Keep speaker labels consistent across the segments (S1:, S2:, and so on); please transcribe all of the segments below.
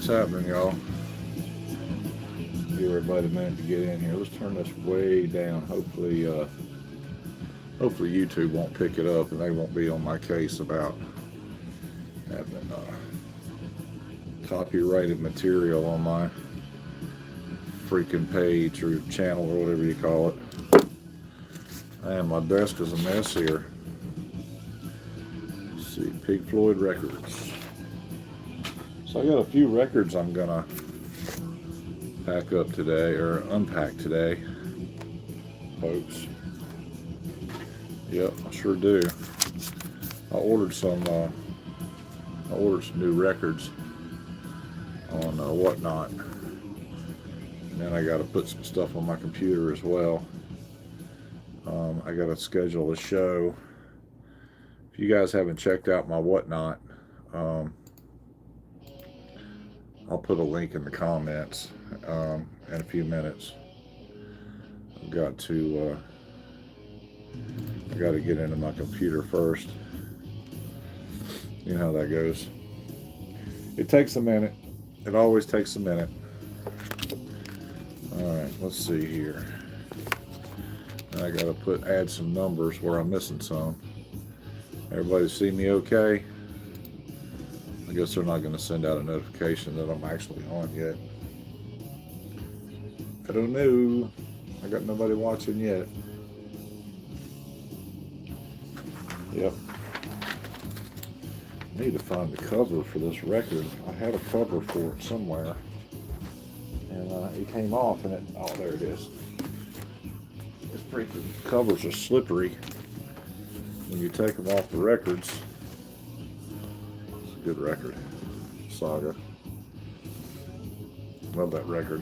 S1: What's happening, y'all? Give everybody a minute to get in here. Let's turn this way down. Hopefully YouTube won't pick it up and they won't be on my case about having copyrighted material on my freaking page or channel or whatever you call it. And my desk is a mess here. Let's see, Pink Floyd records. So I got a few records I'm gonna pack up today, or unpack today, folks. Yep, I sure do. I ordered some new records on Whatnot, and then I got to put some stuff on my computer as well. I got to schedule a show. If you guys haven't checked out my Whatnot, I'll put a link in the comments in a few minutes. I got to get into my computer first. You know how that goes. It takes a minute. It always takes a minute. Alright, let's see here. I gotta add some numbers where I'm missing some. Everybody see me okay? I guess they're not going to send out a notification that I'm actually on yet. I don't know. I got nobody watching yet. Yep. I need to find the cover for this record. I had a cover for it somewhere. And it came off and oh, there it is. This freaking covers are slippery when you take them off the records. It's a good record. Saga. Love that record.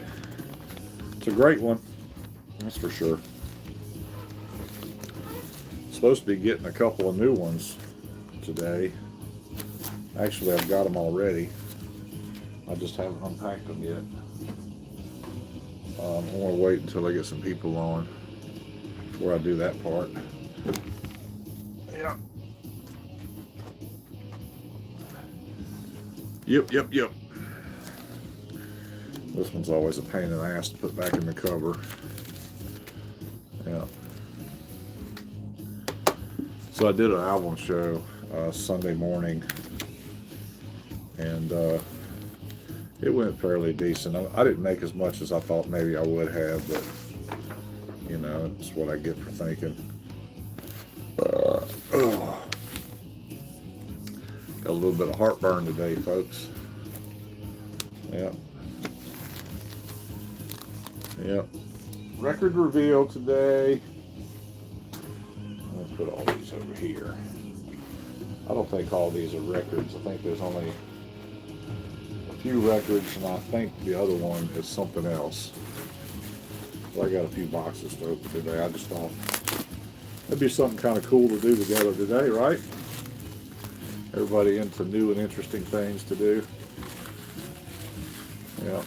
S1: It's a great one. That's for sure. Supposed to be getting a couple of new ones today. Actually, I've got them already. I just haven't unpacked them yet. I'm going to wait until I get some people on before I do that part. Yeah. Yep. This one's always a pain in the ass to put back in the cover. Yeah. So I did an album show Sunday morning, and it went fairly decent. I didn't make as much as I thought maybe I would have, but you know, it's what I get for thinking. Got a little bit of heartburn today, folks. Yep. Record reveal today. Let's put all these over here. I don't think all these are records. I think there's only a few records, and I think the other one is something else. So I got a few boxes to open today. I just thought that'd be something kind of cool to do together today, right? Everybody into new and interesting things to do. Yeah.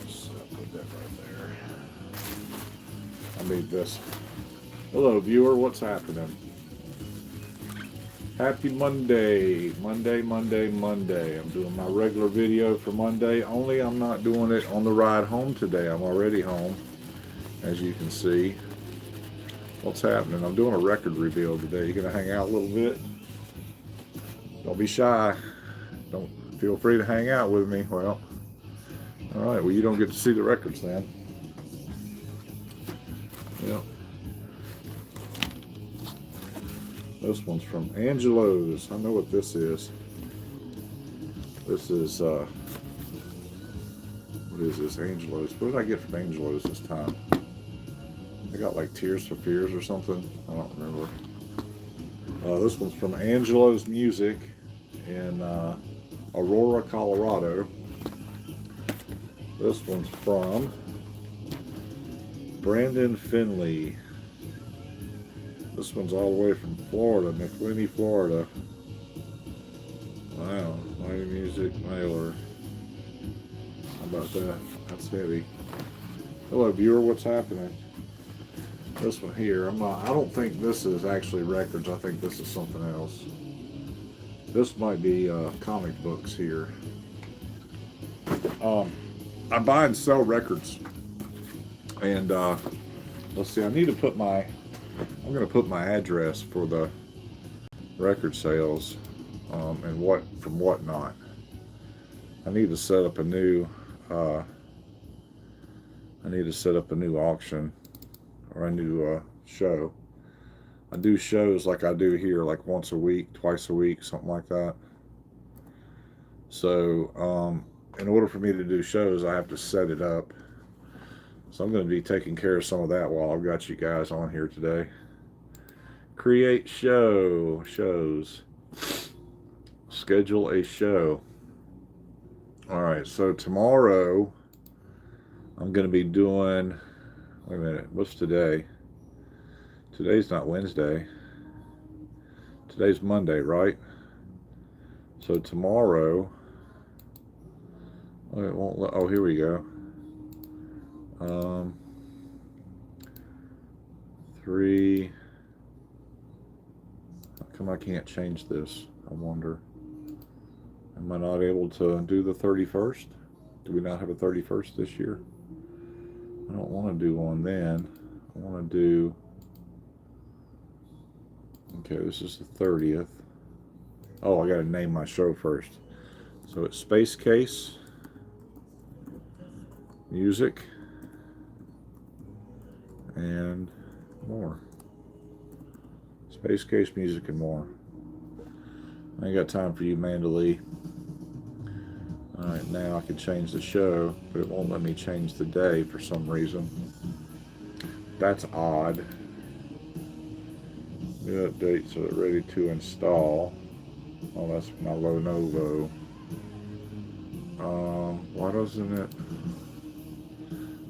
S1: So put that right there. I made this. Hello, viewer. What's happening? Happy Monday. Monday. I'm doing my regular video for Monday, only I'm not doing it on the ride home today. I'm already home, as you can see. What's happening? I'm doing a record reveal today. You gonna hang out a little bit? Don't be shy. Don't feel free to hang out with me. Well, all right. Well, you don't get to see the records then. Yeah. This one's from Angelo's. I know what this is. This is what is this? Angelo's. What did I get from Angelo's this time? I got like Tears for Fears or something. I don't remember. This one's from Angelo's Music in Aurora, Colorado. This one's from Brandon Finley. This one's all the way from Florida, McWhinney, Florida. Wow, Mighty Music mailer. How about that? That's heavy. Hello, viewer. What's happening? This one here, I don't think this is actually records. I think this is something else. This might be comic books here. I buy and sell records. And let's see, I'm going to put my address for the record sales and whatnot. I need to set up a new auction or a new show. I do shows like I do here, like once a week, twice a week, something like that. So in order for me to do shows, I have to set it up. So I'm going to be taking care of some of that while I've got you guys on here today. Create shows. Schedule a show. All right, so tomorrow I'm going to be doing, wait a minute, what's today? Today's not Wednesday. Today's Monday, right? So tomorrow, oh, it won't let, oh, here we go. 3, how come I can't change this? I wonder. Am I not able to do the 31st? Do we not have a 31st this year? I don't want to do one then. I want to do, okay, this is the 30th. Oh, I got to name my show first. So it's Space Case, Music, and More. Space Case, Music, and More. I ain't got time for you, Mandalee. Alright, now I can change the show, but it won't let me change the day for some reason. That's odd. New update so it's ready to install. Oh, that's my Lenovo. Why doesn't it?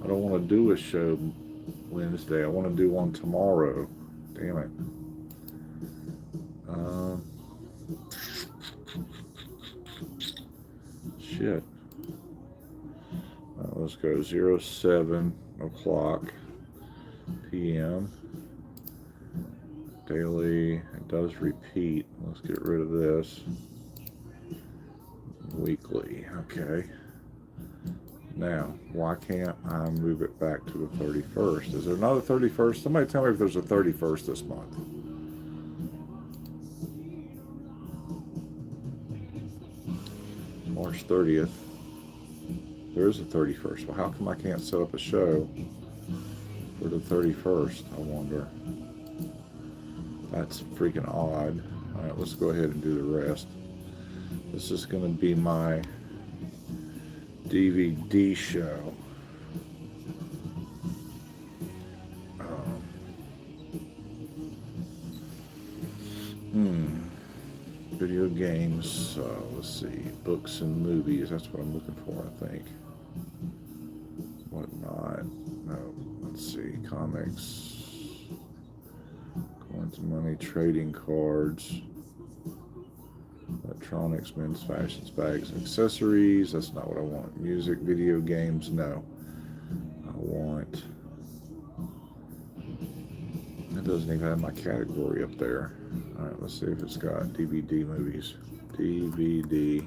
S1: I don't want to do a show Wednesday. I want to do one tomorrow. Damn it. Shit. Let's go 07 o'clock p.m. Daily. It does repeat. Let's get rid of this. Weekly. Okay. Now, why can't I move it back to the 31st? Is there another 31st? Somebody tell me if there's a 31st this month. March 30th. There is a 31st. Well, how come I can't set up a show for the 31st? I wonder. That's freaking odd. All right, let's go ahead and do the rest. This is going to be my DVD show. Video games, let's see, books and movies, that's what I'm looking for, I think. Whatnot, no, let's see, comics, coins and money, trading cards, electronics, men's fashions, bags, and accessories, that's not what I want. Music, video games, no. I want, it doesn't even have my category up there. All right, let's see if it's got DVD movies. DVD.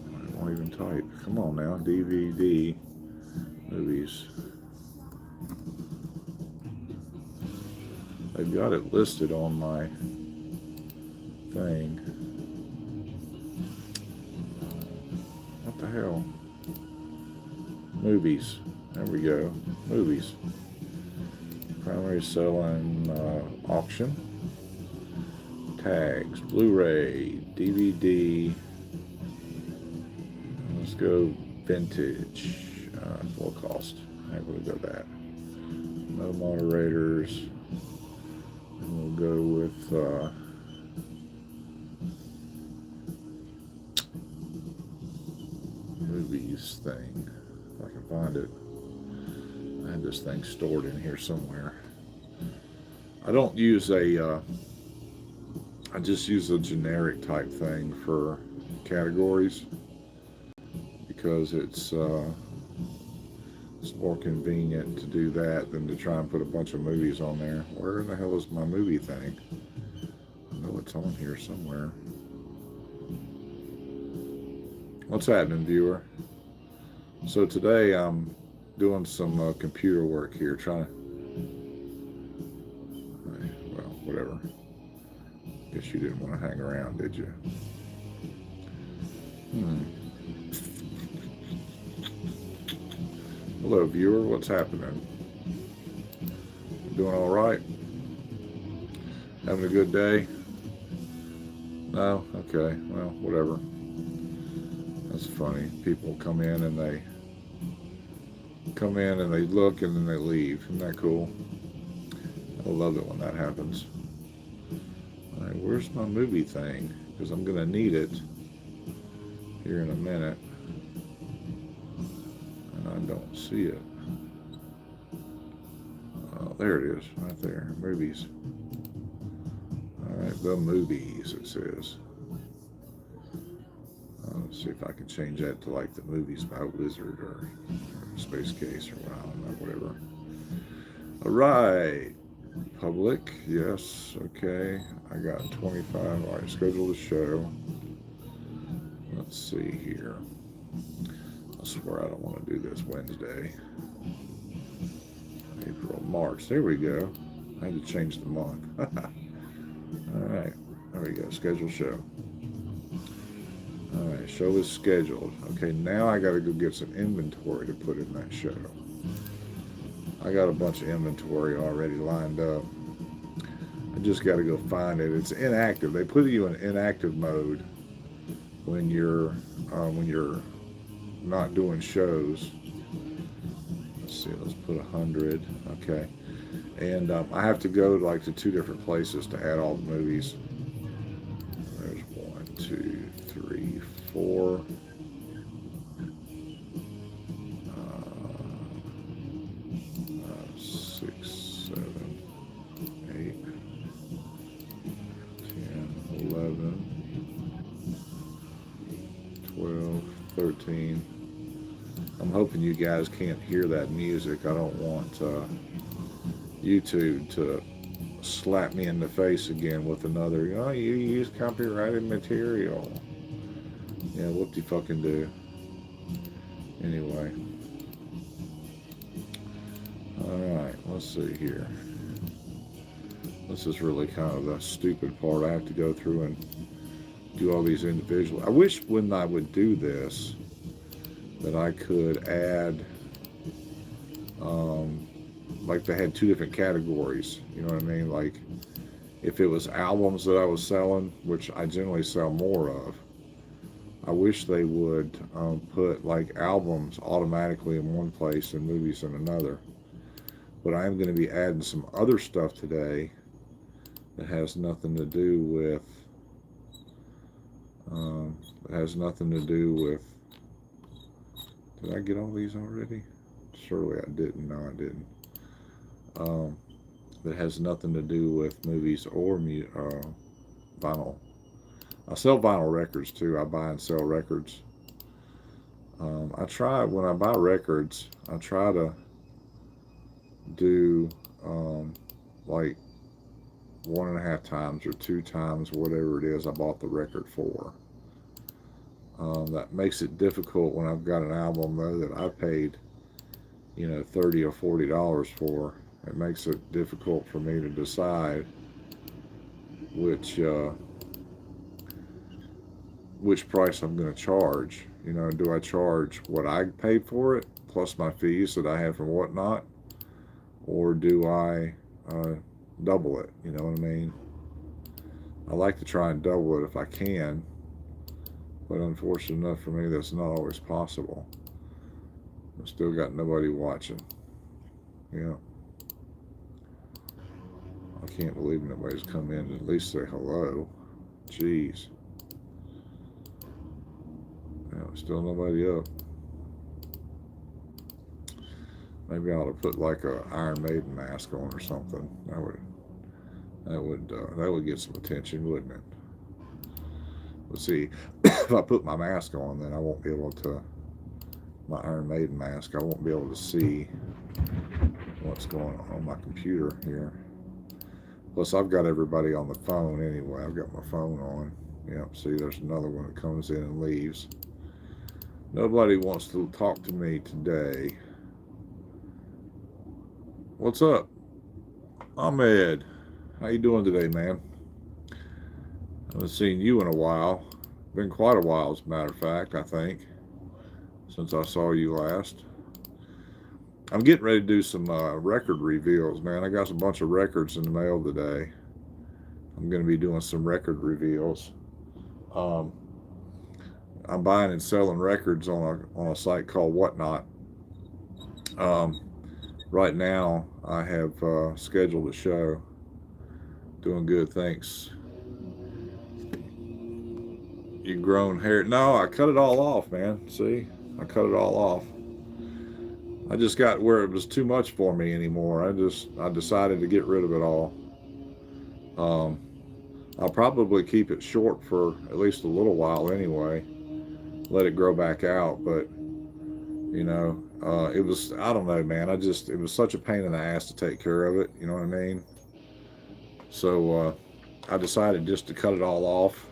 S1: I won't even type. Come on now, DVD movies. They've got it listed on my thing. What the hell? Movies. There we go. Movies. Primary selling auction. Tags. Blu-ray. DVD. Let's go vintage. Full cost. I will go that. No moderators. And we'll go with movies thing. If I can find it. I had this thing stored in here somewhere. I don't use I just use a generic type thing for categories because it's It's more convenient to do that than to try and put a bunch of movies on there. Where in the hell is my movie thing? I know it's on here somewhere. What's happening, viewer? So today I'm doing some computer work here, trying to... Well, whatever. Guess you didn't want to hang around, did you? Hello, viewer. What's happening? Doing all right? Having a good day? No? Okay. Well, whatever. That's funny. People come in and they look and then they leave. Isn't that cool? I love it when that happens. All right, where's my movie thing? Because I'm going to need it here in a minute. And I don't see it. Oh, there it is, right there. Movies. All right, the movies, it says. Let's see if I can change that to like the movies by Wizard or Space Case or I don't know, whatever. All right. Public, yes, okay. I got 25. All right, schedule the show. Let's see here. I swear I don't want to do this Wednesday. April, March. There we go. I had to change the month. All right, there we go. Schedule show. All right, show is scheduled. Okay, now I got to go get some inventory to put in that show. I got a bunch of inventory already lined up. I just got to go find it. It's inactive. They put you in inactive mode when you're not doing shows. Let's see. Let's put 100. Okay, and I have to go like to 2 different places to add all the movies. There's 1, 2, 3, 4. 6, 7, 8, 10, 11, 12, 13. I'm hoping you guys can't hear that music. I don't want YouTube to slap me in the face again with another, oh, you use copyrighted material. Yeah, whoop-de-fucking-do. Anyway. Alright, let's see here. This is really kind of the stupid part. I have to go through and do all these individual. I wish when I would do this that I could add, like they had 2 different categories. You know what I mean? Like if it was albums that I was selling, which I generally sell more of, I wish they would put like albums automatically in one place and movies in another. But I am going to be adding some other stuff today that has nothing to do with did I get all these already? Surely I didn't. No, I didn't. That has nothing to do with movies or vinyl. I sell vinyl records too. I buy and sell records. I try, when I buy records, I try to do like 1.5 times or 2 times whatever it is I bought the record for. That makes it difficult when I've got an album though that I paid, you know, $30 or $40 for. It makes it difficult for me to decide which price I'm going to charge. You know, do I charge what I paid for it plus my fees that I have from Whatnot, or do I double it? You know what I mean? I like to try and double it if I can, but unfortunate enough for me, that's not always possible. I've still got nobody watching. Yeah. I can't believe nobody's come in to at least say hello. Jeez. Yeah, still nobody up. Maybe I ought to put like a Iron Maiden mask on or something. That would get some attention, wouldn't it? Let's see. If I put my mask on, then I won't be able to my Iron Maiden mask, I won't be able to see what's going on my computer here. Plus, I've got everybody on the phone anyway. I've got my phone on. Yep, see, there's another one that comes in and leaves. Nobody wants to talk to me today. What's up? Ahmed, how you doing today, man? I haven't seen you in a while. Been quite a while, as a matter of fact, I think, since I saw you last. I'm getting ready to do some record reveals, man. I got a bunch of records in the mail today. I'm going to be doing some record reveals. Um, I'm buying and selling records on a site called Whatnot. Um, right now, I have scheduled a show. Doing good, thanks. You grown hair? No, I cut it all off, man. See, I cut it all off. I just got where it was too much for me anymore. I decided to get rid of it all. Um, I'll probably keep it short for at least a little while anyway. Let it grow back out, but it was, I don't know, man. It was such a pain in the ass to take care of it. You know what I mean? So I decided just to cut it all off,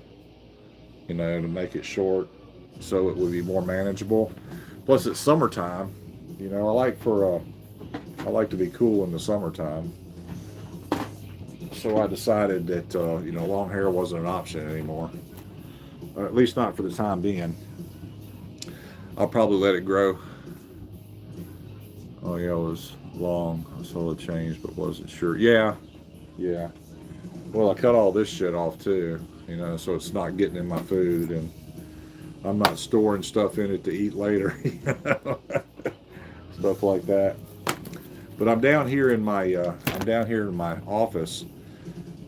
S1: to make it short so it would be more manageable. Plus, it's summertime. I like to be cool in the summertime. So I decided that long hair wasn't an option anymore, or at least not for the time being. I'll probably let it grow. Oh yeah, it was long. I saw it change, but wasn't sure. Yeah. Well, I cut all this shit off too, so it's not getting in my food, and I'm not storing stuff in it to eat later, stuff like that. But I'm down here in my office.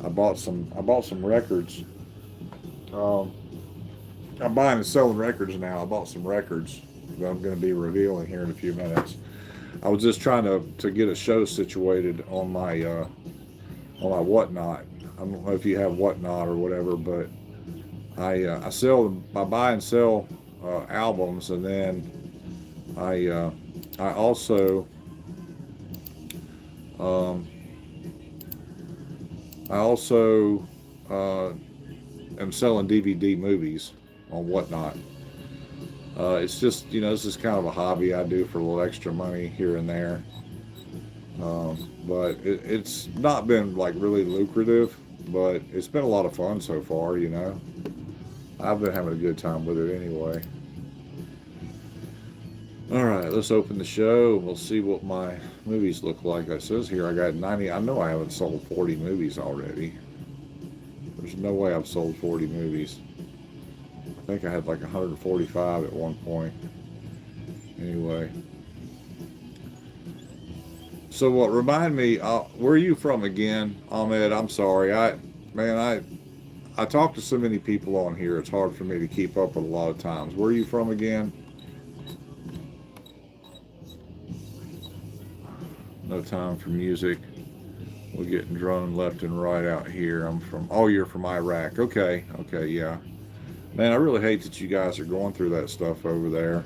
S1: I bought some records. I'm buying and selling records now. I bought some records that I'm going to be revealing here in a few minutes. I was just trying to get a show situated on my Whatnot. I don't know if you have Whatnot or whatever, but I buy and sell albums, and then I also am selling DVD movies on Whatnot. It's just, this is kind of a hobby I do for a little extra money here and there. But it's not been like really lucrative, but it's been a lot of fun so far, I've been having a good time with it anyway. All right, let's open the show. We'll see what my movies look like. It says here I got 90. I know I haven't sold 40 movies already. There's no way I've sold 40 movies. I think I had like 145 at one point. Anyway. So what? Remind me, where are you from again, Ahmed? I'm sorry. I talk to so many people on here. It's hard for me to keep up with a lot of times. Where are you from again? No time for music. We're getting droned left and right out here. You're from Iraq. Okay, yeah. Man, I really hate that you guys are going through that stuff over there.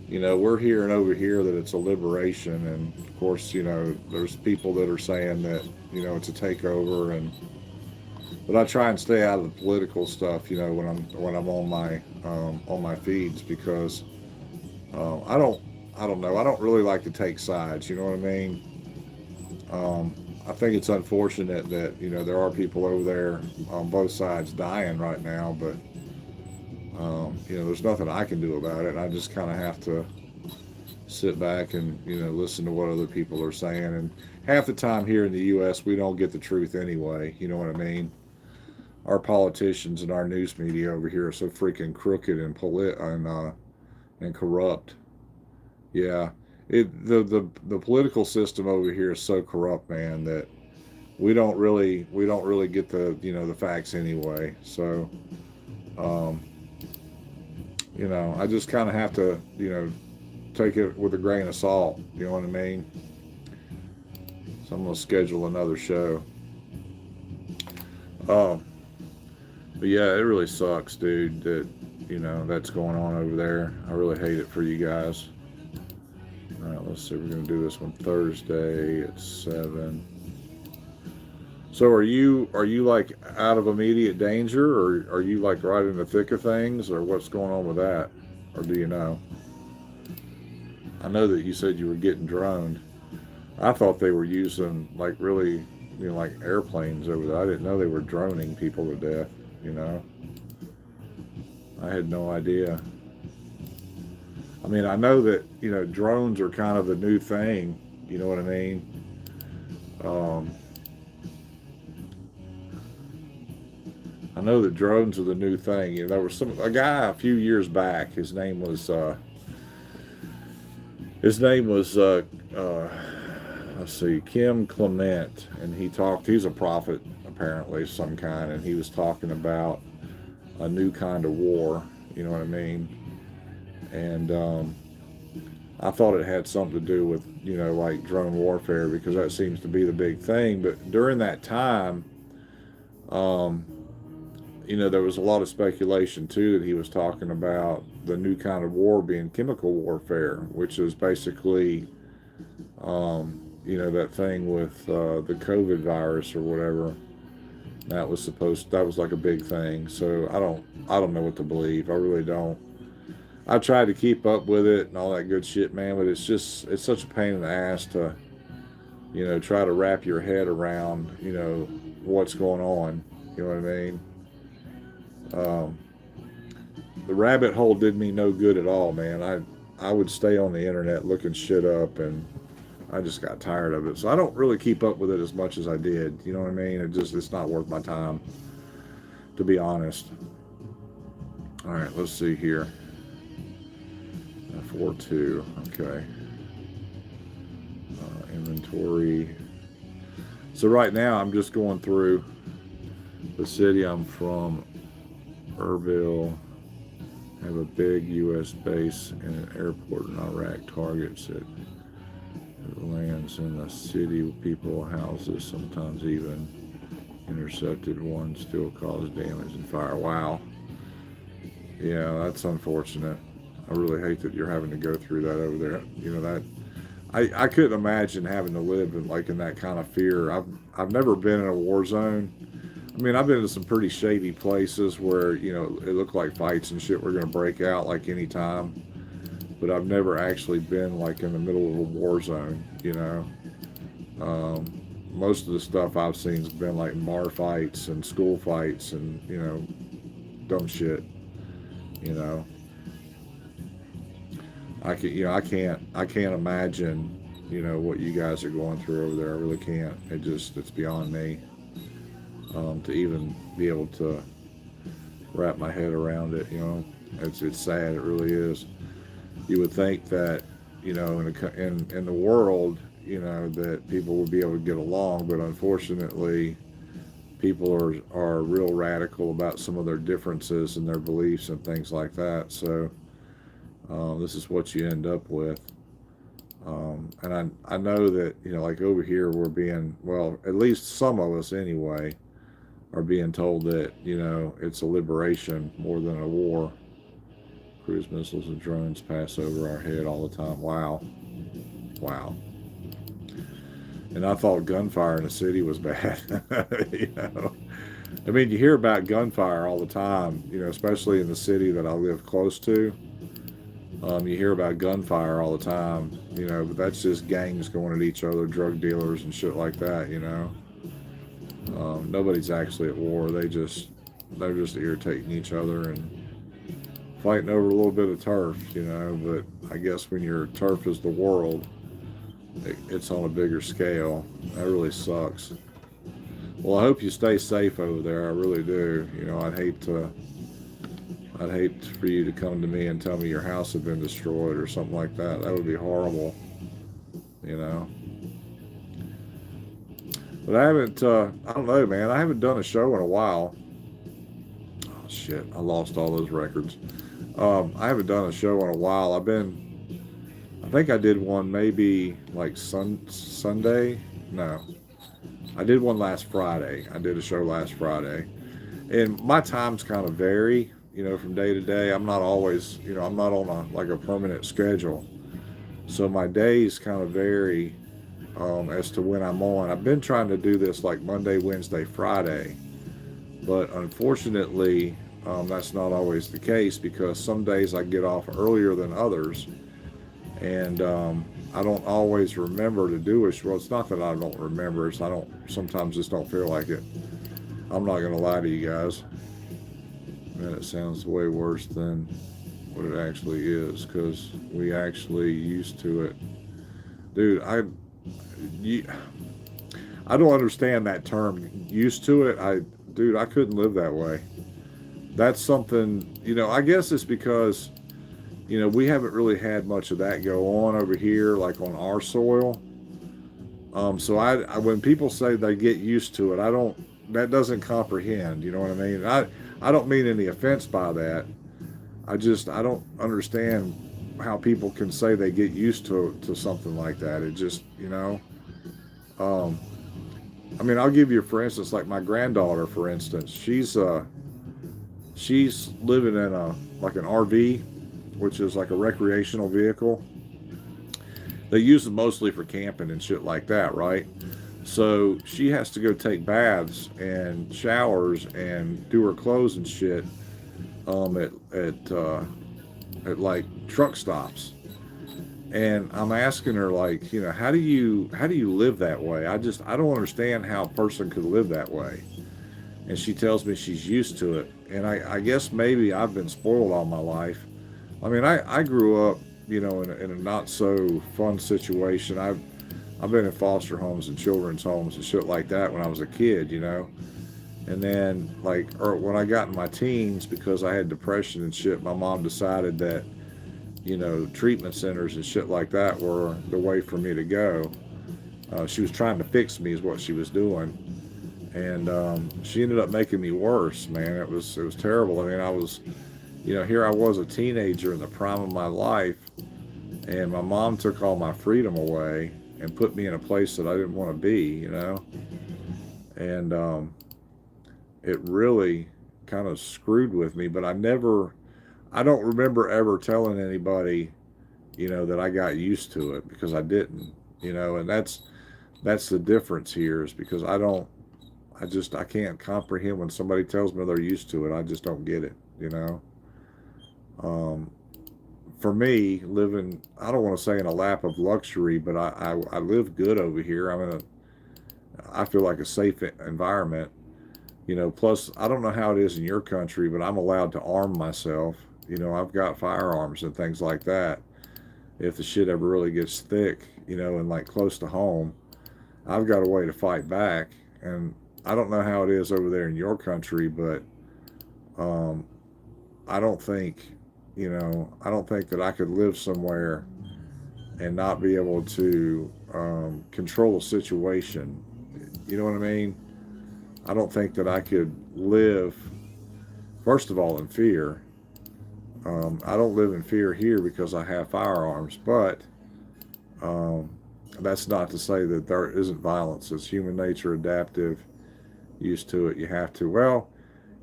S1: We're hearing over here that it's a liberation, and of course, there's people that are saying that, it's a takeover, but I try and stay out of the political stuff, when I'm on my feeds, because I don't know. I don't really like to take sides. You know what I mean? I think it's unfortunate that there are people over there on both sides dying right now, but there's nothing I can do about it. I just kind of have to sit back and listen to what other people are saying. And half the time here in the U.S., we don't get the truth anyway. You know what I mean? Our politicians and our news media over here are so freaking crooked and and corrupt. Yeah. The political system over here is so corrupt, man, that we don't really get the facts anyway. So I just kind of have to take it with a grain of salt. You know what I mean? So I'm gonna schedule another show. But yeah, it really sucks, dude, that you know, that's going on over there. I really hate it for you guys. All right, let's see. We're going to do this one Thursday at 7. So are you like out of immediate danger, or are you like right in the thick of things, or what's going on with that? Or do you know? I know that you said you were getting droned. I thought they were using like really, you know, like airplanes over there. I didn't know they were droning people to death, you know. I had no idea. I mean, I know that, you know, drones are kind of the new thing, you know what I mean? Um, I know that drones are the new thing. You know, there was a guy a few years back. His name was let's see, Kim Clement, and he talked. He's a prophet apparently of some kind, and he was talking about a new kind of war. You know what I mean? And I thought it had something to do with, you know, like drone warfare, because that seems to be the big thing. But during that time, um, you know, there was a lot of speculation too that he was talking about the new kind of war being chemical warfare, which is basically, you know, that thing with the COVID virus or whatever. That was like a big thing. So I don't know what to believe. I really don't. I tried to keep up with it and all that good shit, man, but it's such a pain in the ass to, you know, try to wrap your head around, you know, what's going on. You know what I mean? Um, the rabbit hole did me no good at all, man. I would stay on the internet looking shit up, and I just got tired of it. So I don't really keep up with it as much as I did. You know what I mean? It's not worth my time, to be honest. All right, let's see here. 4-2. Okay. Inventory. So right now I'm just going through the city I'm from. Erbil. Have a big U.S. base and an airport in Iraq. Targets it. It lands in the city. People, houses, sometimes even intercepted one, still cause damage and fire. Wow. Yeah, that's unfortunate. I really hate that you're having to go through that over there. You know, that I couldn't imagine having to live in that kind of fear. I've never been in a war zone. I mean, I've been to some pretty shady places where, you know, it looked like fights and shit were going to break out like any time. But I've never actually been like in the middle of a war zone, you know. Most of the stuff I've seen has been like bar fights and school fights and, you know, dumb shit, you know. I can't imagine, you know, what you guys are going through over there. I really can't. It's beyond me to even be able to wrap my head around it. You know, it's sad. It really is. You would think that, you know, in the world, you know, that people would be able to get along, but unfortunately, people are real radical about some of their differences and their beliefs and things like that. So. This is what you end up with. And I know that, you know, like over here we're being, well, at least some of us anyway, are being told that, you know, it's a liberation more than a war. Cruise missiles and drones pass over our head all the time. Wow. Wow. And I thought gunfire in the city was bad. You know, I mean, you hear about gunfire all the time, you know, especially in the city that I live close to. You hear about gunfire all the time, you know, but that's just gangs going at each other, drug dealers and shit like that, you know. Nobody's actually at war. They're just irritating each other and fighting over a little bit of turf, you know. But I guess when your turf is the world, it's on a bigger scale. That really sucks. Well, I hope you stay safe over there. I really do. You know, I'd hate for you to come to me and tell me your house had been destroyed or something like that. That would be horrible, you know. But I haven't, I don't know, man. I haven't done a show in a while. Oh, shit. I lost all those records. I haven't done a show in a while. I think I did one maybe like Sunday. No. I did one last Friday. I did a show last Friday. And my times kind of vary. from day to day. I'm not always, I'm not on a permanent schedule. So my days kind of vary as to when I'm on. I've been trying to do this like Monday, Wednesday, Friday, but unfortunately, that's not always the case because some days I get off earlier than others, and I don't always remember to do it. Well, it's not that I don't remember; it's I don't sometimes just don't feel like it. I'm not gonna lie to you guys. Man, it sounds way worse than what it actually is because we actually used to it, dude. I don't understand that term. Used to it, dude, I couldn't live that way. That's something, I guess it's because, we haven't really had much of that go on over here, like on our soil. So when people say they get used to it, that doesn't comprehend, you know what I mean? I don't mean any offense by that. I don't understand how people can say they get used to something like that. It just, um, I mean, I'll give you, for instance, like my granddaughter, for instance, she's living in like an RV, which is like a recreational vehicle. They use them mostly for camping and shit like that, right? So she has to go take baths and showers and do her clothes and shit at like truck stops. And I'm asking her, like, how do you live that way? I don't understand how a person could live that way. And she tells me she's used to it. And I guess maybe I've been spoiled all my life. I mean, I grew up, in a not so fun situation. I've been in foster homes and children's homes and shit like that when I was a kid, And then, or when I got in my teens, because I had depression and shit, my mom decided that, treatment centers and shit like that were the way for me to go. She was trying to fix me is what she was doing. And she ended up making me worse, man. It was terrible. I mean, I was, here I was a teenager in the prime of my life, and my mom took all my freedom away and put me in a place that I didn't want to be, And it really kind of screwed with me, but I don't remember ever telling anybody, that I got used to it because I didn't, and that's the difference here is because I can't comprehend when somebody tells me they're used to it. I just don't get it, For me, living, I don't want to say in a lap of luxury, but I live good over here. I feel like a safe environment, plus I don't know how it is in your country, but I'm allowed to arm myself. I've got firearms and things like that. If the shit ever really gets thick, and like close to home, I've got a way to fight back. And I don't know how it is over there in your country, but I don't think, I don't think that I could live somewhere and not be able to control a situation. You know what I mean? I don't think that I could live, first of all, in fear. I don't live in fear here because I have firearms, but that's not to say that there isn't violence. It's human nature, adaptive, used to it. You have to. Well,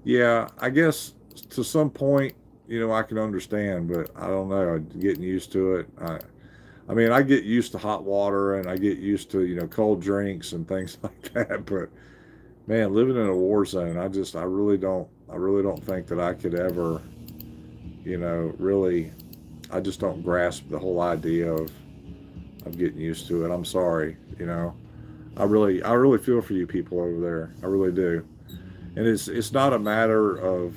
S1: yeah, I guess to some point, I can understand, but I don't know. Getting used to it. I mean, I get used to hot water and I get used to, cold drinks and things like that. But man, living in a war zone, I really don't think that I could ever, really, I just don't grasp the whole idea of getting used to it. I'm sorry, I really feel for you people over there. I really do. And it's not a matter of,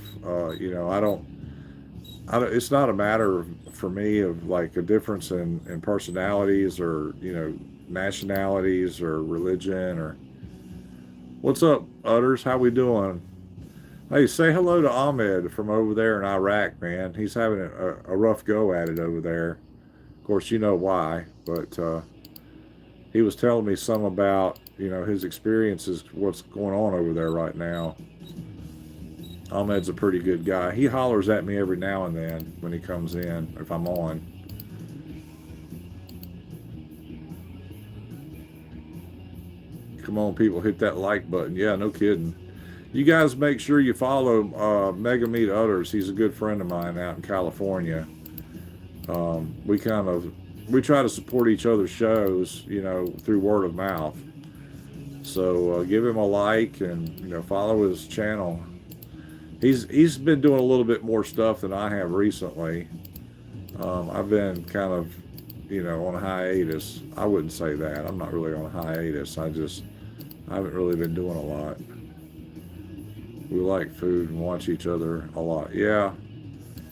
S1: it's not a matter for me of like a difference in personalities or, nationalities or religion or. What's up, Utters? How we doing? Hey, say hello to Ahmed from over there in Iraq, man. He's having a rough go at it over there. Of course, you know why, but he was telling me some about, his experiences, what's going on over there right now. Ahmed's a pretty good guy. He hollers at me every now and then when he comes in, if I'm on. Come on, people, hit that like button. Yeah, no kidding. You guys make sure you follow Mega Meat Utters. He's a good friend of mine out in California. We try to support each other's shows, through word of mouth. So give him a like and follow his channel. He's been doing a little bit more stuff than I have recently. I've been kind of on a hiatus. I wouldn't say that. I'm not really on a hiatus. I haven't really been doing a lot. We like food and watch each other a lot. Yeah,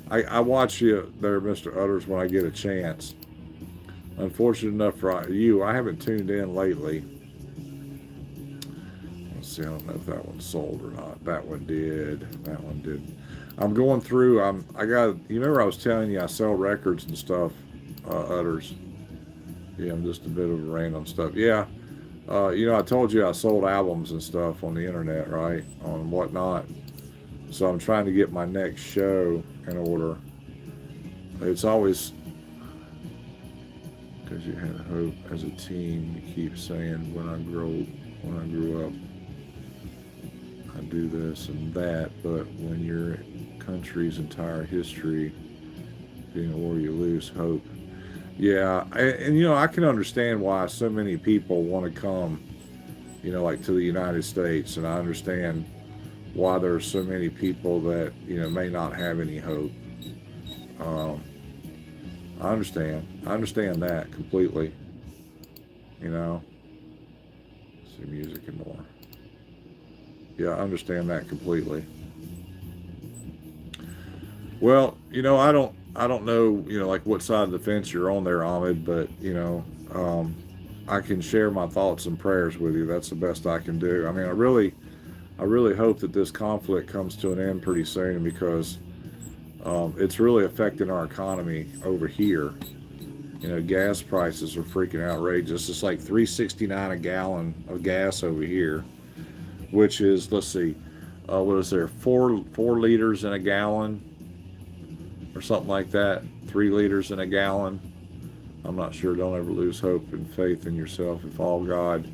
S1: I watch you there, Mr. Utters, when I get a chance. Unfortunate enough for you, I haven't tuned in lately. Let's see, I don't know if that one sold or not. That one did. That one did. I'm going through. You remember I was telling you I sell records and stuff, Utters. Yeah, I'm just a bit of random stuff. Yeah. I told you I sold albums and stuff on the internet, right? On whatnot. So I'm trying to get my next show in order. It's always because you had hope as a teen. You keep saying, when I grew up, I do this and that. But when your country's entire history being a war, you lose hope. Yeah, and I can understand why so many people want to come, like to the United States, and I understand why there are so many people that may not have any hope. I understand that completely. See music and more. Yeah, I understand that completely. Well, I don't know, like what side of the fence you're on there, Ahmed, but, I can share my thoughts and prayers with you. That's the best I can do. I mean, I really hope that this conflict comes to an end pretty soon, because it's really affecting our economy over here. Gas prices are freaking outrageous. It's like $3.69 a gallon of gas over here, which is, let's see, what is there, four liters in a gallon? Or something like that. 3 liters in a gallon. I'm not sure. Don't ever lose hope and faith in yourself. If all God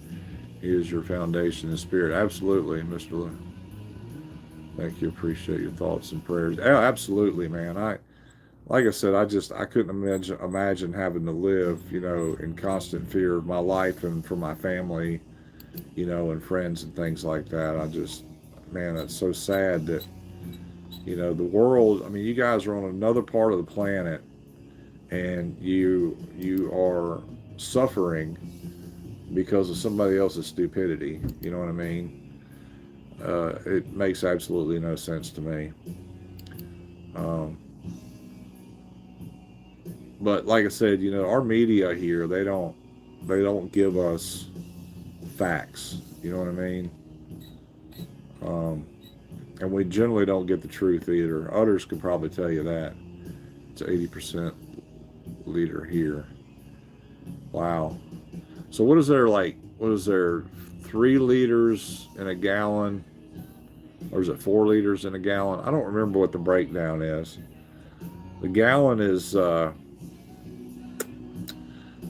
S1: is your foundation and spirit. Absolutely, Mr. Lou. Thank you. Appreciate your thoughts and prayers. Absolutely, man. Like I said, I couldn't imagine having to live, in constant fear of my life and for my family, and friends and things like that. Man, that's so sad that the world, I mean, you guys are on another part of the planet, and you are suffering because of somebody else's stupidity. You know what I mean? It makes absolutely no sense to me. But like I said, our media here, they don't give us facts. You know what I mean? And we generally don't get the truth either. Others could probably tell you that. It's 80% liter here. Wow. So what is there, 3 liters in a gallon? Or is it 4 liters in a gallon? I don't remember what the breakdown is. The gallon is, I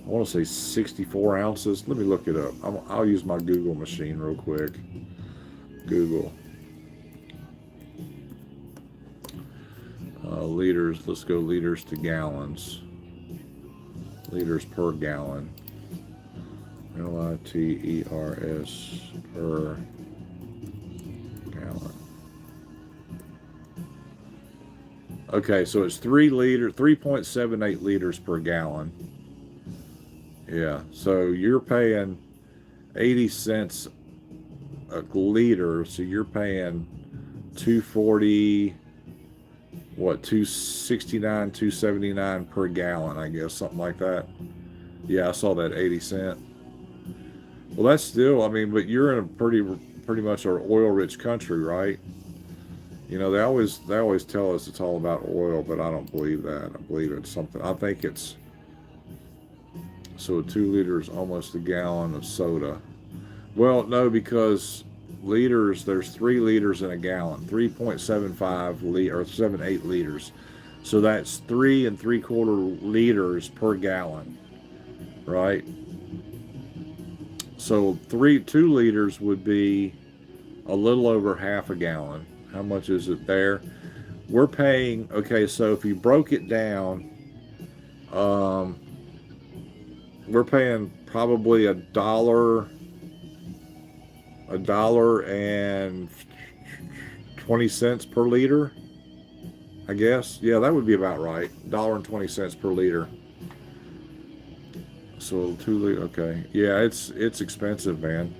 S1: want to say 64 ounces. Let me look it up. I'll use my Google machine real quick. Google. Liters, let's go liters to gallons. Liters per gallon. LITERS per gallon. Okay, so it's 3.78 liters per gallon. Yeah, so you're paying 80 cents a liter, so you're paying $2.40, what, $2.69, $2.79 per gallon, I guess, something like that. Yeah, I saw that 80 cent. Well, that's still, I mean, but you're in a pretty much an oil-rich country, right? You know, they always tell us it's all about oil, but I don't believe that. I believe it's something. I think it's, so 2 liters, almost a gallon of soda. Well, no, because liters, there's 3 liters in a gallon, 3.75 or 78 liters. So that's 3 3/4 liters per gallon, right? So 2 liters would be a little over half a gallon. How much is it there? We're paying, okay, so if you broke it down, we're paying probably $1.20 per liter, I guess. Yeah, that would be about right. $1.20 per liter. So 2 liter, okay. Yeah, it's expensive, man.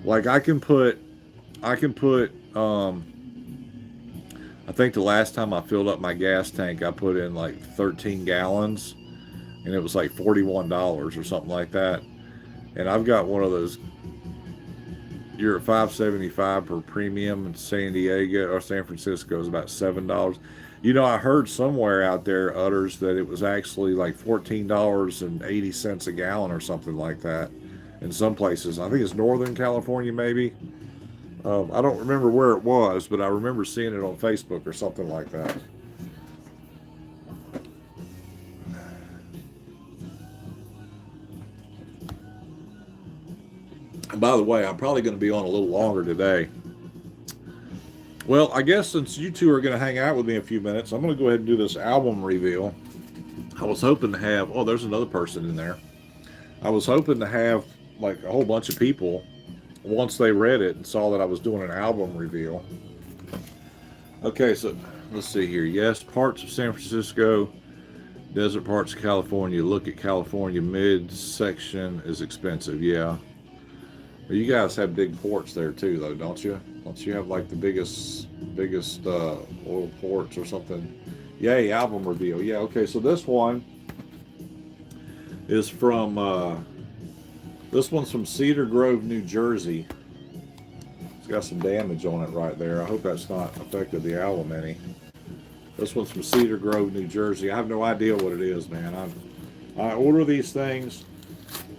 S1: Like I can put I think the last time I filled up my gas tank, I put in like 13 gallons, and it was like $41 or something like that. And I've got one of those. You're at $5.75 per premium in San Diego or San Francisco is about $7. You know, I heard somewhere out there, Utters, that it was actually like $14.80 a gallon or something like that. In some places, I think it's Northern California, maybe. I don't remember where it was, but I remember seeing it on Facebook or something like that. And by the way, I'm probably going to be on a little longer today. Well, I guess since you two are going to hang out with me a few minutes, I'm going to go ahead and do this album reveal. I was hoping to have, oh, there's another person in there. I was hoping to have like a whole bunch of people once they read it and saw that I was doing an album reveal. Okay, so let's see here. Yes, parts of San Francisco, desert parts of California. Look at California midsection is expensive. Yeah. Well, you guys have big ports there too, though, don't you? Don't you have like the biggest oil ports or something? Yay, album reveal. Yeah, okay, so this one is from this one's from Cedar Grove, New Jersey. It's got some damage on it right there. I hope that's not affected the album any. This one's from Cedar Grove, New Jersey. I have no idea what it is, man. I order these things,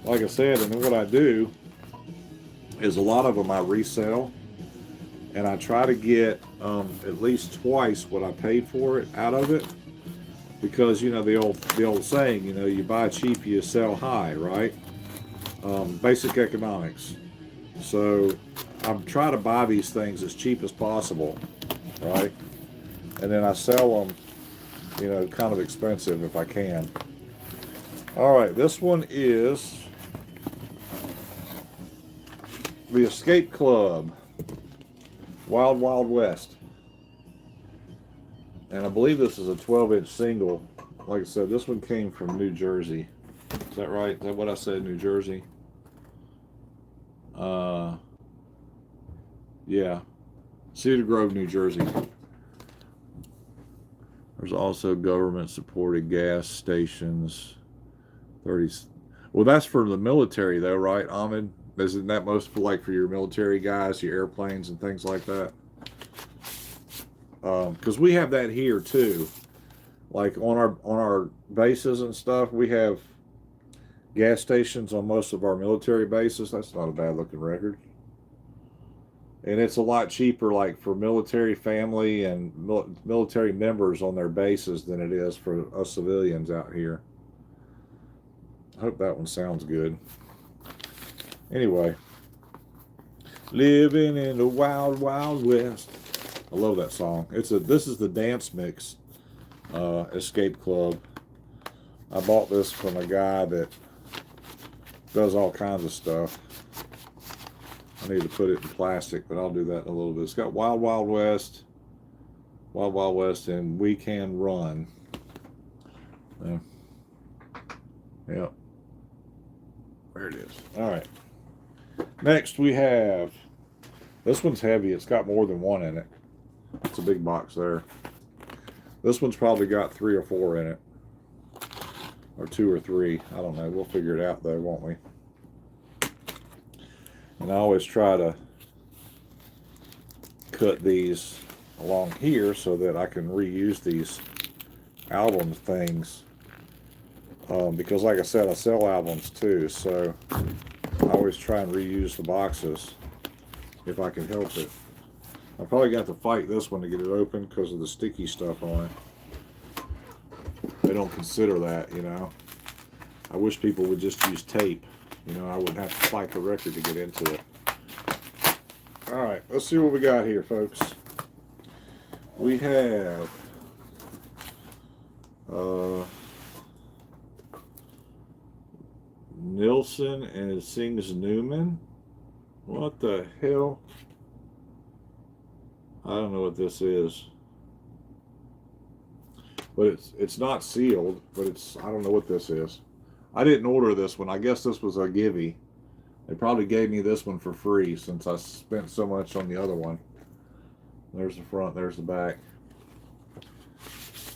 S1: like I said, and then what I do is a lot of them I resell, and I try to get at least twice what I paid for it out of it, because you know the old saying, you know, you buy cheap, you sell high, right? Basic economics. So I'm trying to buy these things as cheap as possible, right? And then I sell them, you know, kind of expensive if I can. All right, this one is the Escape Club, Wild Wild West. And I believe this is a 12-inch single. Like I said, this one came from New Jersey. Is that right? Is that what I said, New Jersey? Yeah. Cedar Grove, New Jersey. There's also government-supported gas stations. 30. Well, that's for the military, though, right, Ahmed? Isn't that most like for your military guys, your airplanes and things like that? Because we have that here too. Like on our bases and stuff, we have gas stations on most of our military bases. That's not a bad looking record. And it's a lot cheaper, like for military family and military members on their bases than it is for us civilians out here. I hope that one sounds good. Anyway, living in the wild, wild west. I love that song. This is the dance mix, Escape Club. I bought this from a guy that does all kinds of stuff. I need to put it in plastic, but I'll do that in a little bit. It's got Wild Wild West, and We Can Run. Yep. There it is. All right. Next we have, this one's heavy. It's got more than one in it. It's a big box there. This one's probably got 3 or 4 in it. Or 2 or 3. I don't know. We'll figure it out though, won't we? And I always try to cut these along here so that I can reuse these album things. Because like I said, I sell albums too, so I always try and reuse the boxes if I can help it. I probably got to fight this one to get it open because of the sticky stuff on it. They don't consider that, you know. I wish people would just use tape. You know, I wouldn't have to fight the record to get into it. All right, let's see what we got here, folks. We have Nilsson and it sings Newman. What the hell? I don't know what this is. But it's not sealed, but I don't know what this is. I didn't order this one. I guess this was a giveaway. They probably gave me this one for free since I spent so much on the other one. There's the front, there's the back.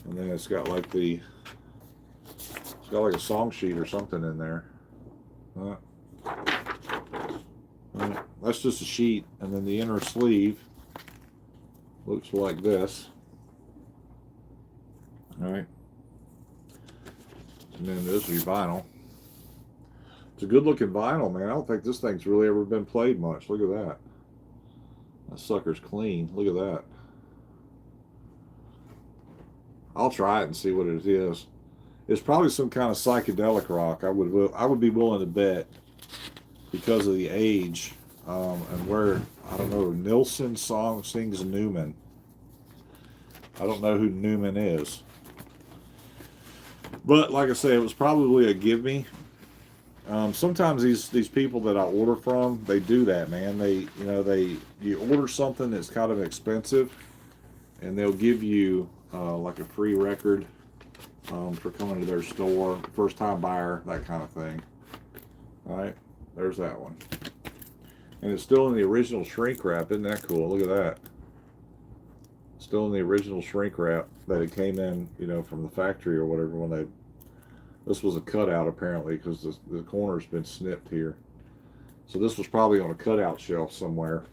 S1: And then it's got like a song sheet or something in there. That's just a sheet, and then the inner sleeve looks like this. All right, and then this is vinyl. It's a good looking vinyl, man. I don't think this thing's really ever been played much. Look at that. That sucker's clean. Look at that. I'll try it and see what it is. It's probably some kind of psychedelic rock. I would be willing to bet, because of the age and where, I don't know, Nilsson sings Newman. I don't know who Newman is. But like I say, it was probably a give me. Sometimes these people that I order from, they do that, man. You order something that's kind of expensive, and they'll give you like a free record for coming to their store, first time buyer, that kind of thing. All right, there's that one, and it's still in the original shrink wrap. Isn't that cool? Look at that. Still in the original shrink wrap that it came in, from the factory or whatever. This was a cutout apparently, because the corner's been snipped here. So this was probably on a cutout shelf somewhere.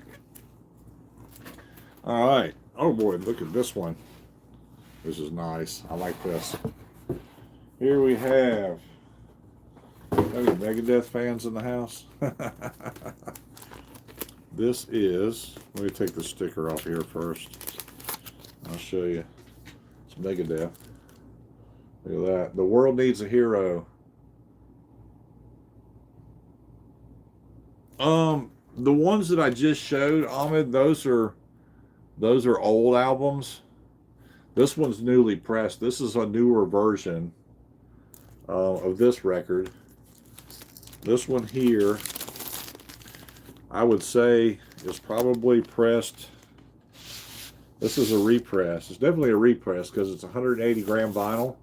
S1: All right. Oh boy, look at this one. This is nice. I like this. Here we have. Any Megadeth fans in the house? This is. Let me take the sticker off here first. I'll show you. It's Megadeth. Look at that. The World Needs a Hero. The ones that I just showed, Ahmed, those are old albums. This one's newly pressed. This is a newer version of this record. This one here, I would say, is probably pressed. This is a repress. It's definitely a repress because it's 180 gram vinyl.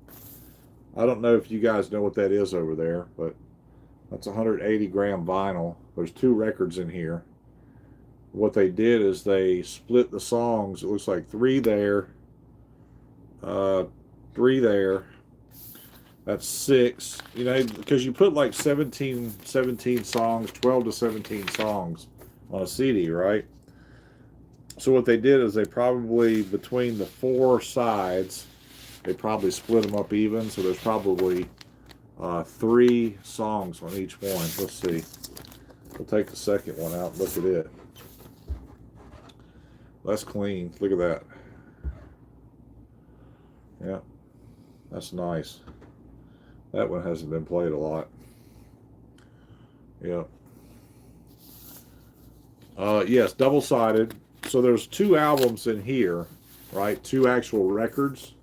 S1: I don't know if you guys know what that is over there, but that's 180 gram vinyl. There's 2 records in here. What they did is they split the songs. It looks like 3 there, 3 there. That's 6. Because you put like 17 songs, 12 to 17 songs on a CD, right? So what they did is they probably, between the 4 sides, they probably split them up even. So there's probably 3 songs on each one. Let's see. We'll take the second one out and look at it. That's clean. Look at that. Yeah, that's nice. That one hasn't been played a lot. Yeah. Yes, double-sided. So there's 2 albums in here, right? 2 actual records,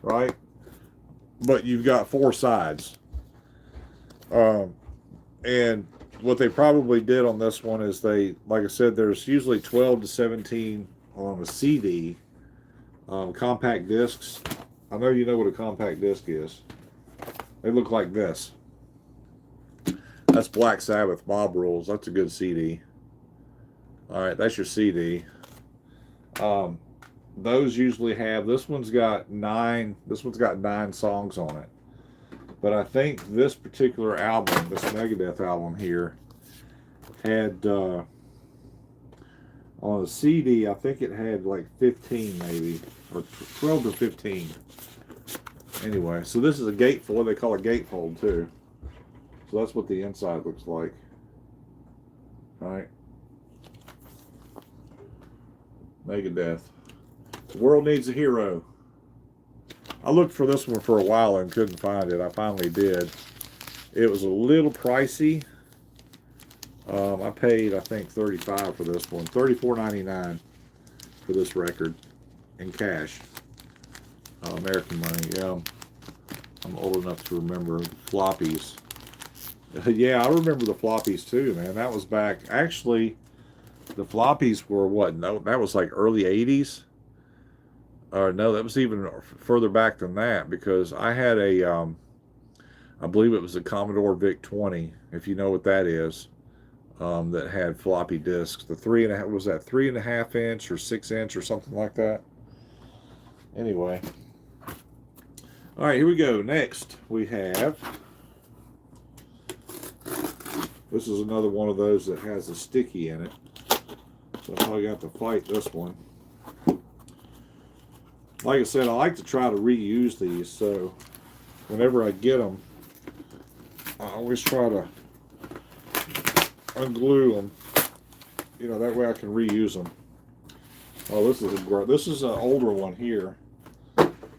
S1: right? But you've got 4 sides. And what they probably did on this one is like I said, there's usually 12 to 17 on a CD. Compact discs. I know you know what a compact disc is. They look like this. That's Black Sabbath, Mob Rules. That's a good CD. All right, that's your CD. Those usually have. This one's got 9. This one's got 9 songs on it. But I think this particular album, this Megadeth album here, had on the CD, I think it had like 15 maybe, or 12 to 15. Anyway, so this is a gatefold. They call it gatefold too. So that's what the inside looks like. All right. Megadeth. The World Needs a Hero. I looked for this one for a while and couldn't find it. I finally did. It was a little pricey. I paid, I think, $35 for this one. $34.99 for this record in cash. American money. Yeah, I'm old enough to remember floppies. Yeah, I remember the floppies too, man. That was back. Actually, the floppies were what? No, that was like early '80s. Or no, that was even further back than that because I had I believe it was a Commodore VIC-20, if you know what that is, that had floppy disks. The 3.5, was that 3.5 inch or 6 inch or something like that? Anyway. All right, here we go. Next, we have, this is another one of those that has a sticky in it. So I probably got to fight this one. Like I said, I like to try to reuse these, so whenever I get them, I always try to unglue them. You know, that way I can reuse them. Oh, this is an older one here.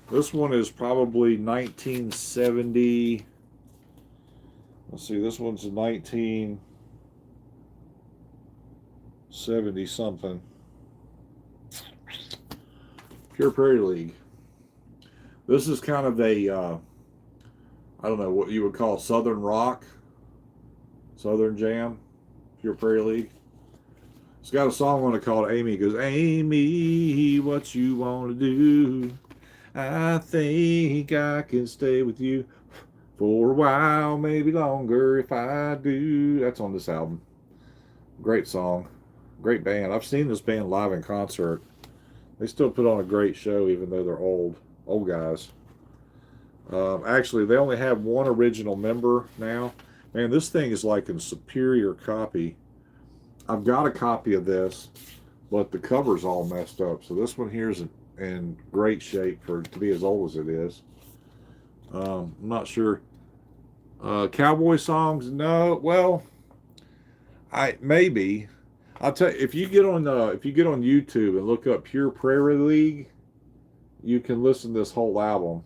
S1: This one is probably 1970. Let's see, this one's a 1970 something. Pure Prairie League. This is kind of a, I don't know what you would call Southern rock, Southern jam, Pure Prairie League. It's got a song on it called Amy. It goes, Amy, what you want to do? I think I can stay with you for a while, maybe longer if I do. That's on this album. Great song. Great band. I've seen this band live in concert. They still put on a great show even though they're old guys. Actually, they only have one original member now. Man, this thing is like a superior copy. I've got a copy of this, but the cover's all messed up. So this one here is in great shape to be as old as it is. I'm not sure. Cowboy songs? No. Well, maybe. I'll tell you, if you get on YouTube and look up Pure Prairie League, you can listen to this whole album.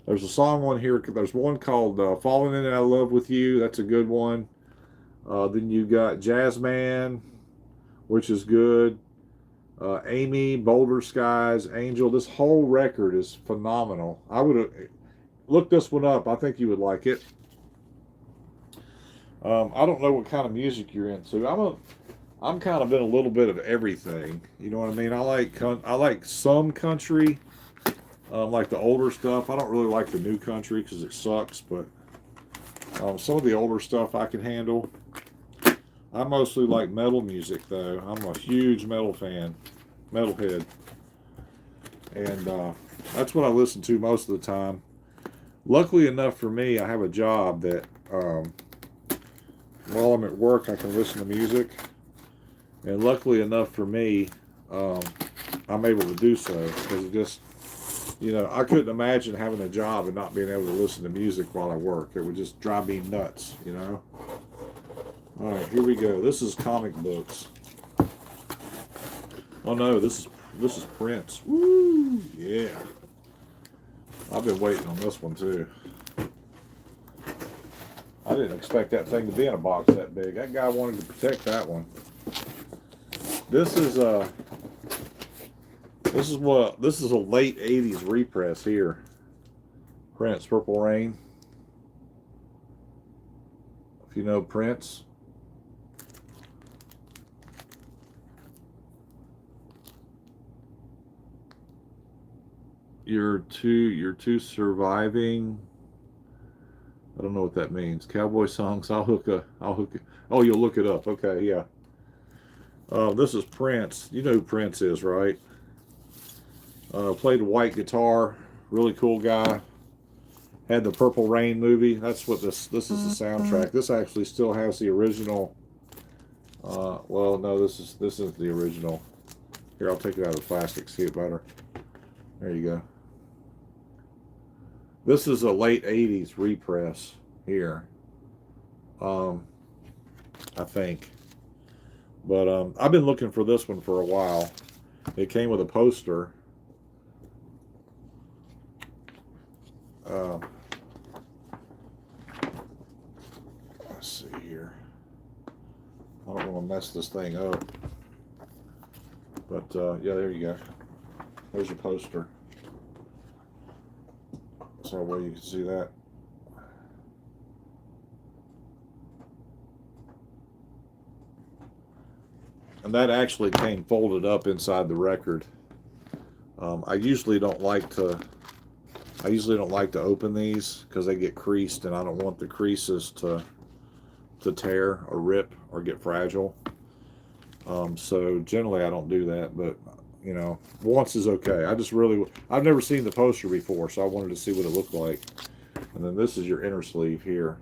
S1: There's a song on here. There's one called "Falling in Love with You." That's a good one. Then you got Jazzman, which is good. Amy, Boulder Skies, Angel. This whole record is phenomenal. I would look this one up. I think you would like it. I don't know what kind of music you're into. I'm kind of in a little bit of everything. You know what I mean? I like some country, like the older stuff. I don't really like the new country because it sucks, but some of the older stuff I can handle. I mostly like metal music, though. I'm a huge metal fan, metalhead, and that's what I listen to most of the time. Luckily enough for me, I have a job that while I'm at work, I can listen to music. And luckily enough for me, I'm able to do so because it just, I couldn't imagine having a job and not being able to listen to music while I work. It would just drive me nuts, All right, here we go. This is comic books. Oh no, this is Prince. Woo, yeah. I've been waiting on this one too. I didn't expect that thing to be in a box that big. That guy wanted to protect that one. This is a late '80s repress here. Prince, Purple Rain. If you know Prince. You're two surviving. I don't know what that means. Cowboy songs. I'll hook it. Oh, you'll look it up. Okay, yeah. This is Prince. You know who Prince is, right? Played the white guitar. Really cool guy. Had the Purple Rain movie. That's what this is the soundtrack. This actually still has the original. Well, no, this isn't the original. Here, I'll take it out of the plastic. See it better. There you go. This is a late '80s repress here. I think. But I've been looking for this one for a while. It came with a poster. Let's see here. I don't want to mess this thing up. But yeah, there you go. There's your poster. So well you can see that. And that actually came folded up inside the record. I usually don't like to open these because they get creased, and I don't want the creases to tear or rip or get fragile. So generally I don't do that, but you know, once is okay. I've never seen the poster before, so I wanted to see what it looked like. And then this is your inner sleeve here.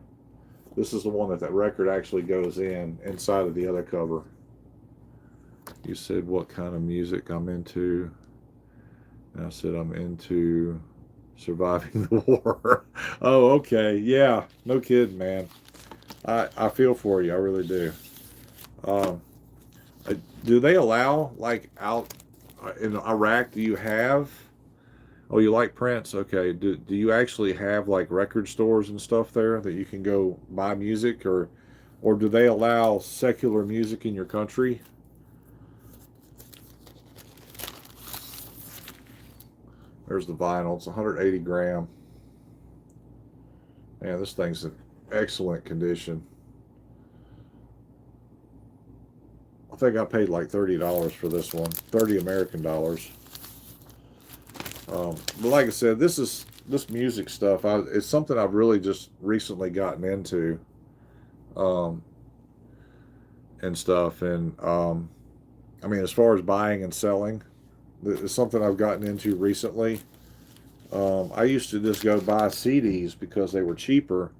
S1: This is the one that record actually goes inside of the other cover. You said what kind of music I'm into. And I said I'm into surviving the war. Oh, okay. Yeah, no kidding, man. I feel for you. I really do. Do they allow, like, out in Iraq, do you have... Oh, you like Prince? Okay. Do you actually have, like, record stores and stuff there that you can go buy music? Or do they allow secular music in your country? There's the vinyl. It's 180 gram. Man, this thing's in excellent condition. I think I paid like $30 for this one. 30 American dollars. But like I said, this music stuff, it's something I've really just recently gotten into. And stuff. And, I mean, as far as buying and selling, it's something I've gotten into recently. I used to just go buy CDs because they were cheaper,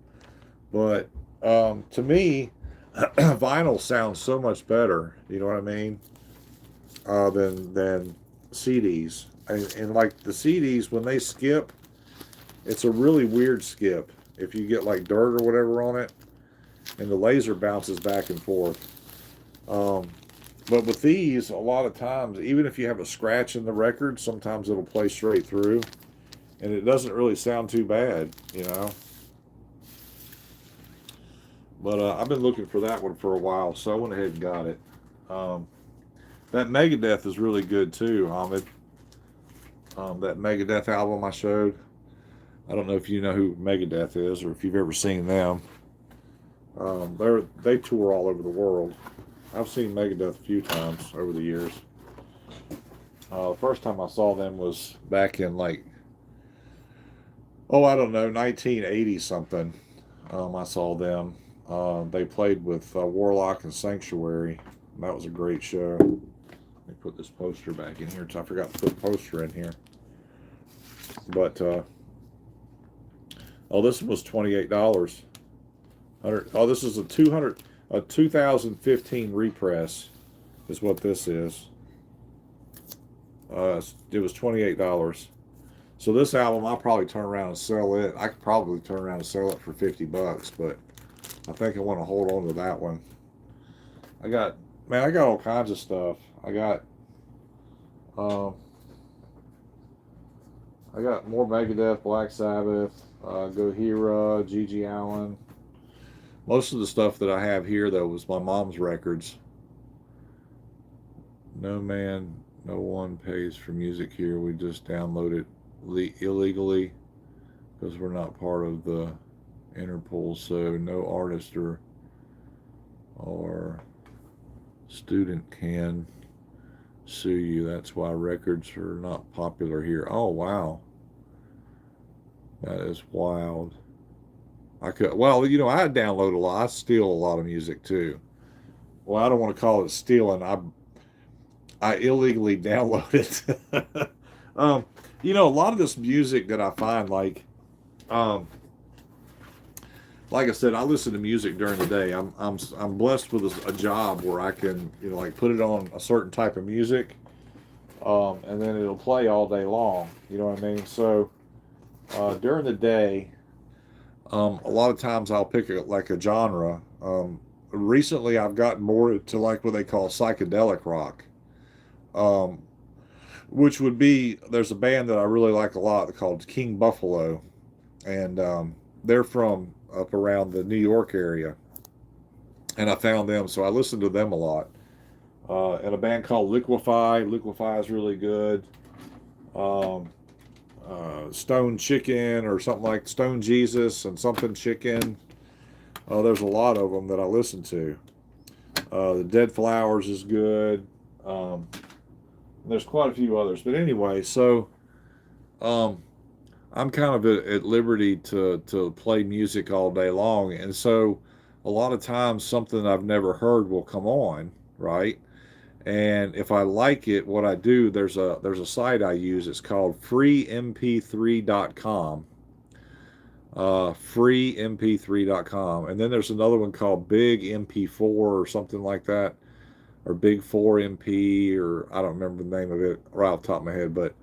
S1: but to me, vinyl sounds so much better. You know what I mean? Than CDs. And like the CDs, when they skip, it's a really weird skip. If you get like dirt or whatever on it, and the laser bounces back and forth. But with these, a lot of times, even if you have a scratch in the record, sometimes it'll play straight through. And it doesn't really sound too bad, you know. But I've been looking for that one for a while, so I went ahead and got it. That Megadeth is really good too, Ahmed. That Megadeth album I showed. I don't know if you know who Megadeth is or if you've ever seen them. They tour all over the world. I've seen Megadeth a few times over the years. The first time I saw them was back in like, I don't know, 1980 something. I saw them. They played with Warlock and Sanctuary. That was a great show. Let me put this poster back in here. I forgot to put a poster in here. But this was $28. This is a 2015 repress, is what this is. It was $28. So this album, I'll probably turn around and sell it. I could probably turn around and sell it for $50, but I think I want to hold on to that one. I got all kinds of stuff. I got more Megadeth, Black Sabbath, Gojira, G.G. Allen. Most of the stuff that I have here, though, was my mom's records. No one pays for music here. We just download it illegally because we're not part of the Interpol, so no artist or student can sue you. That's why records are not popular here. Oh, wow. That is wild. I download a lot. I steal a lot of music too. Well, I don't want to call it stealing. I illegally download it. A lot of this music that I find, like I said, I listen to music during the day. I'm blessed with a job where I can, like put it on a certain type of music, and then it'll play all day long. You know what I mean? So during the day, a lot of times I'll pick a genre. Recently, I've gotten more to like what they call psychedelic rock, which would be, there's a band that I really like a lot called King Buffalo, and they're from up around the New York area, and I found them, so I listened to them a lot. And a band called Liquefy. Liquefy is really good. Um, Stone Chicken or something like Stone Jesus and something Chicken. There's a lot of them that I listen to. The Dead Flowers is good. Um, there's quite a few others, but anyway, so um, I'm kind of at liberty to play music all day long, and so a lot of times something I've never heard will come on, right? And if I like it, what I do, there's a site I use. It's called freemp3.com. Freemp3.com. And then there's another one called Big MP4 or something like that, or Big 4MP, or I don't remember the name of it right off the top of my head, but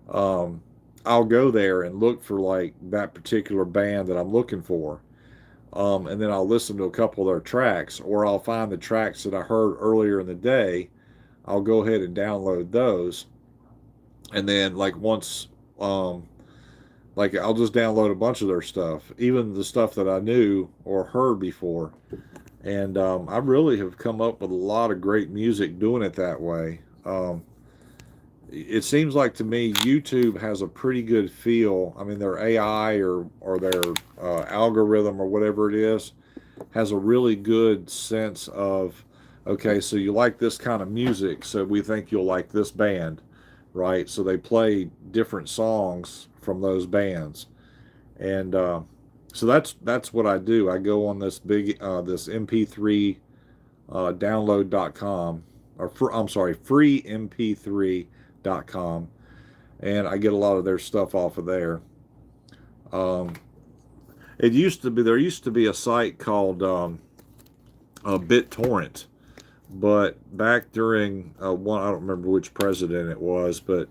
S1: um, I'll go there and look for like that particular band that I'm looking for. And then I'll listen to a couple of their tracks, or I'll find the tracks that I heard earlier in the day. I'll go ahead and download those, and then um, like I'll just download a bunch of their stuff, even the stuff that I knew or heard before. And I really have come up with a lot of great music doing it that way. It seems like to me YouTube has a pretty good feel. I mean, their AI or their algorithm or whatever it is has a really good sense of, okay, so you like this kind of music, so we think you'll like this band, right? So they play different songs from those bands, and so that's what I do. I go on this MP3 download.com, I'm sorry, freemp3.com, and I get a lot of their stuff off of there. Um, there used to be a site called BitTorrent, but back during one, I don't remember which president it was, but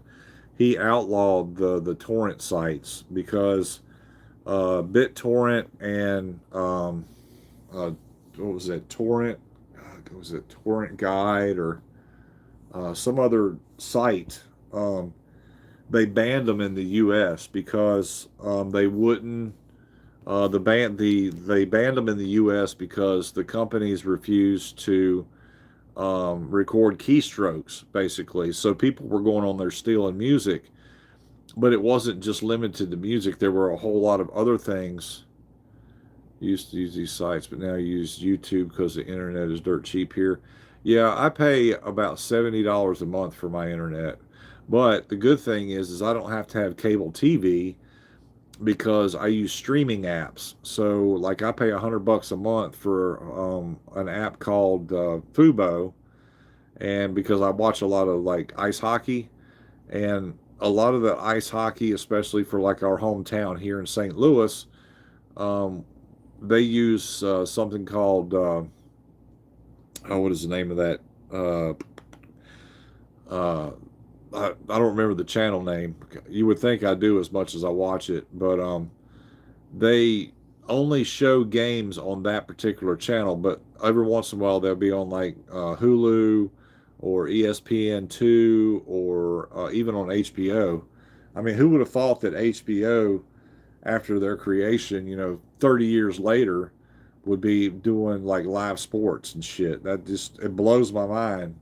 S1: he outlawed the torrent sites because BitTorrent and what was it, Torrent? Was it Torrent Guide or some other site? They banned them in the U.S. because they wouldn't. They banned them in the U.S. because the companies refused to record keystrokes, basically. So people were going on there stealing music, but it wasn't just limited to music. There were a whole lot of other things. You used to use these sites, but now you use YouTube because the internet is dirt cheap here. Yeah, I pay about $70 a month for my internet. But the good thing is I don't have to have cable TV because I use streaming apps. So like I pay $100 a month for an app called Fubo, and because I watch a lot of like ice hockey, and a lot of the ice hockey, especially for like our hometown here in St. Louis, um, they use something called oh, what is the name of that? Uh, uh, I don't remember the channel name. You would think I do as much as I watch it, but they only show games on that particular channel. But every once in a while, they'll be on like Hulu or ESPN2 or even on HBO. I mean, who would have thought that HBO, after their creation, 30 years later, would be doing like live sports and shit? That just, it blows my mind.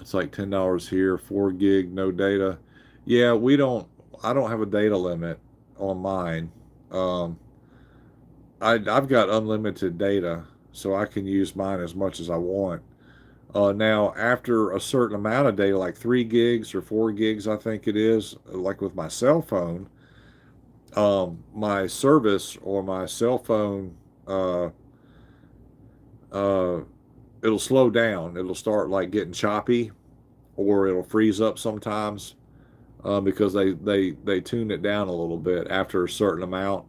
S1: It's like $10 here, 4 gig, no data. Yeah, I don't have a data limit on mine. Um, I've got unlimited data, so I can use mine as much as I want. Now, after a certain amount of data, like 3 gigs or 4 gigs, I think it is, like with my cell phone, my service or my cell phone, uh, uh, it'll slow down. It'll start like getting choppy, or it'll freeze up sometimes because they tune it down a little bit after a certain amount.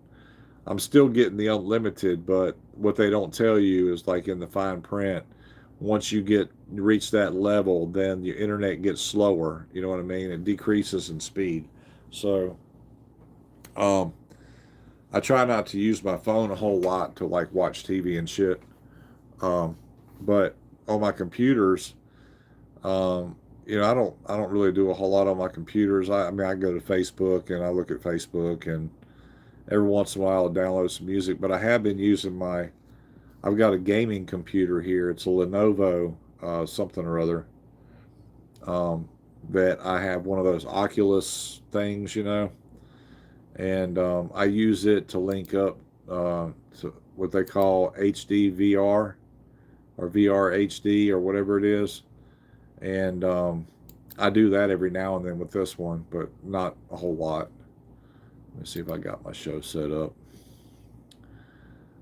S1: I'm still getting the unlimited, but what they don't tell you is like in the fine print, once you reach that level, then your internet gets slower. You know what I mean? It decreases in speed. So um, I try not to use my phone a whole lot to like watch TV and shit. Um, but on my computers, I don't really do a whole lot on my computers. I mean, I go to Facebook and I look at Facebook, and every once in a while I download some music. But I have been using my I've got a gaming computer here. It's a Lenovo something or other. Um, that I have one of those Oculus things, and I use it to link up to what they call HD VR or VR HD or whatever it is, and I do that every now and then with this one, but not a whole lot. Let me see if I got my show set up.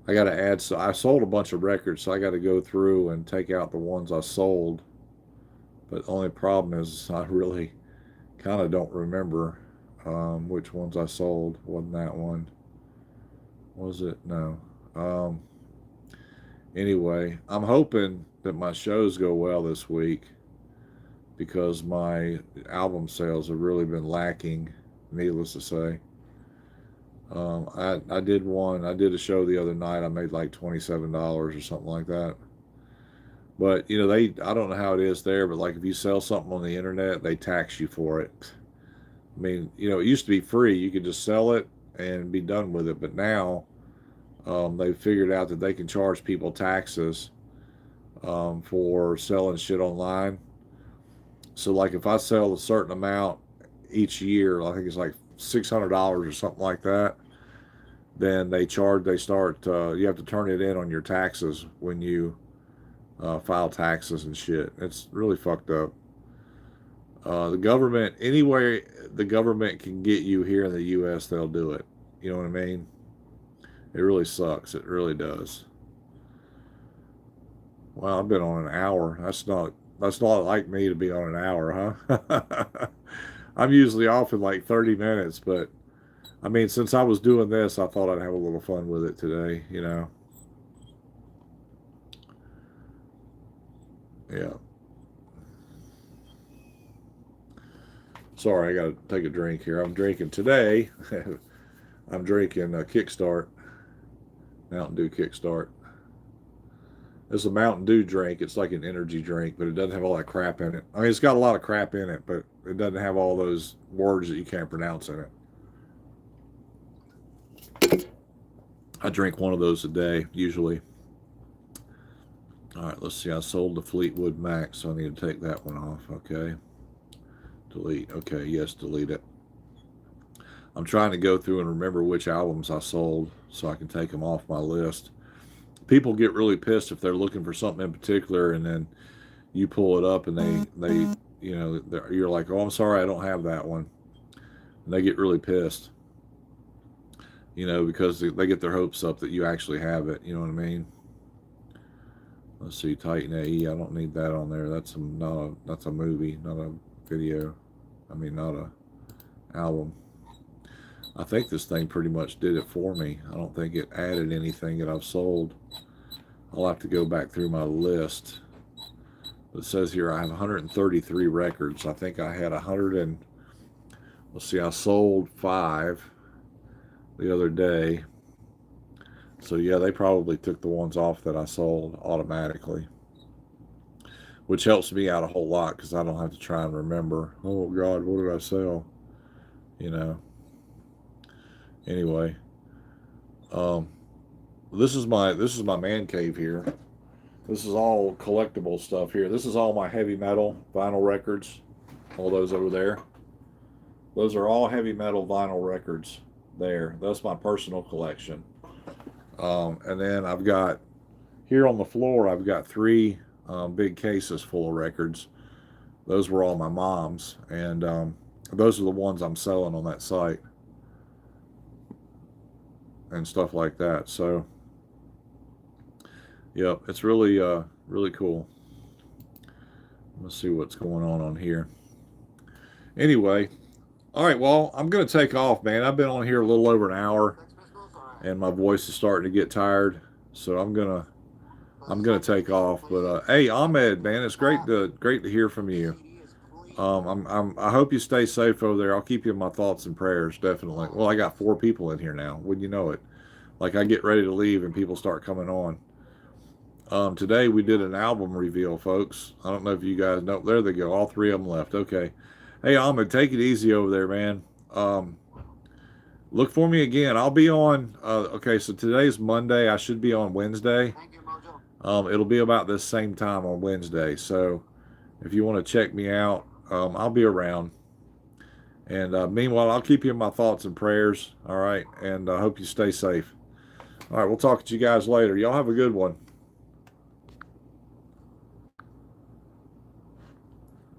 S1: I got to add, so I sold a bunch of records, so I got to go through and take out the ones I sold. But the only problem is I really kind of don't remember which ones I sold. Wasn't that one? Was it? No. Um, anyway, I'm hoping that my shows go well this week because my album sales have really been lacking, needless to say. I did one. I did a show the other night. I made like $27 or something like that. But I don't know how it is there, but like if you sell something on the internet, they tax you for it. I mean, it used to be free. You could just sell it and be done with it. But now they've figured out that they can charge people taxes for selling shit online. So like if I sell a certain amount each year, I think it's like $600 or something like that, then they start, you have to turn it in on your taxes when you file taxes and shit. It's really fucked up. The government, anywhere the government can get you here in the U.S., they'll do it. You know what I mean? It really sucks. It really does. Well, I've been on an hour. That's not like me to be on an hour, huh? I'm usually off in like 30 minutes, but I mean, since I was doing this, I thought I'd have a little fun with it today. Yeah. Sorry, I got to take a drink here. I'm drinking today. I'm drinking a Kickstart, Mountain Dew Kickstart. It's a Mountain Dew drink. It's like an energy drink, but it doesn't have all that crap in it. I mean, it's got a lot of crap in it, but it doesn't have all those words that you can't pronounce in it. I drink one of those a day, usually. All right, let's see. I sold the Fleetwood Mac, so I need to take that one off. Okay. Delete. Okay, yes, delete it. I'm trying to go through and remember which albums I sold so I can take them off my list. People get really pissed if they're looking for something in particular and then you pull it up and they you're like, oh, I'm sorry, I don't have that one. And they get really pissed, because they get their hopes up that you actually have it. You know what I mean? Let's see, Titan AE. I don't need that on there. That's a movie, not a video. I mean, not a album. I think this thing pretty much did it for me. I don't think it added anything that I've sold. I'll have to go back through my list. It says here I have 133 records. I think I had 100 and let's see, I sold 5 the other day. So yeah, they probably took the ones off that I sold automatically, which helps me out a whole lot because I don't have to try and remember. Oh God, what did I sell? Anyway, um, this is my man cave here. This is all collectible stuff here. This is all my heavy metal vinyl records. All those over there. Those are all heavy metal vinyl records there. That's my personal collection. And then I've got, here on the floor, I've got 3 big cases full of records. Those were all my mom's. And those are the ones I'm selling on that site. And stuff like that. So, yeah, it's really, really cool. Let's see what's going on here. Anyway, all right, well, I'm going to take off, man. I've been on here a little over an hour, and my voice is starting to get tired, so I'm gonna take off. But hey, Ahmed, man, it's great to hear from you. I hope you stay safe over there. I'll keep you in my thoughts and prayers, definitely. Well, I got 4 people in here now. Wouldn't you know it? Like I get ready to leave and people start coming on. Today we did an album reveal, folks. I don't know if you guys know. There they go. All 3 of them left. Okay. Hey, Ahmed, take it easy over there, man. Look for me again. I'll be on. Okay, so today's Monday. I should be on Wednesday. It'll be about this same time on Wednesday. So if you want to check me out, I'll be around. And meanwhile, I'll keep you in my thoughts and prayers. All right. And I hope you stay safe. All right. We'll talk to you guys later. Y'all have a good one.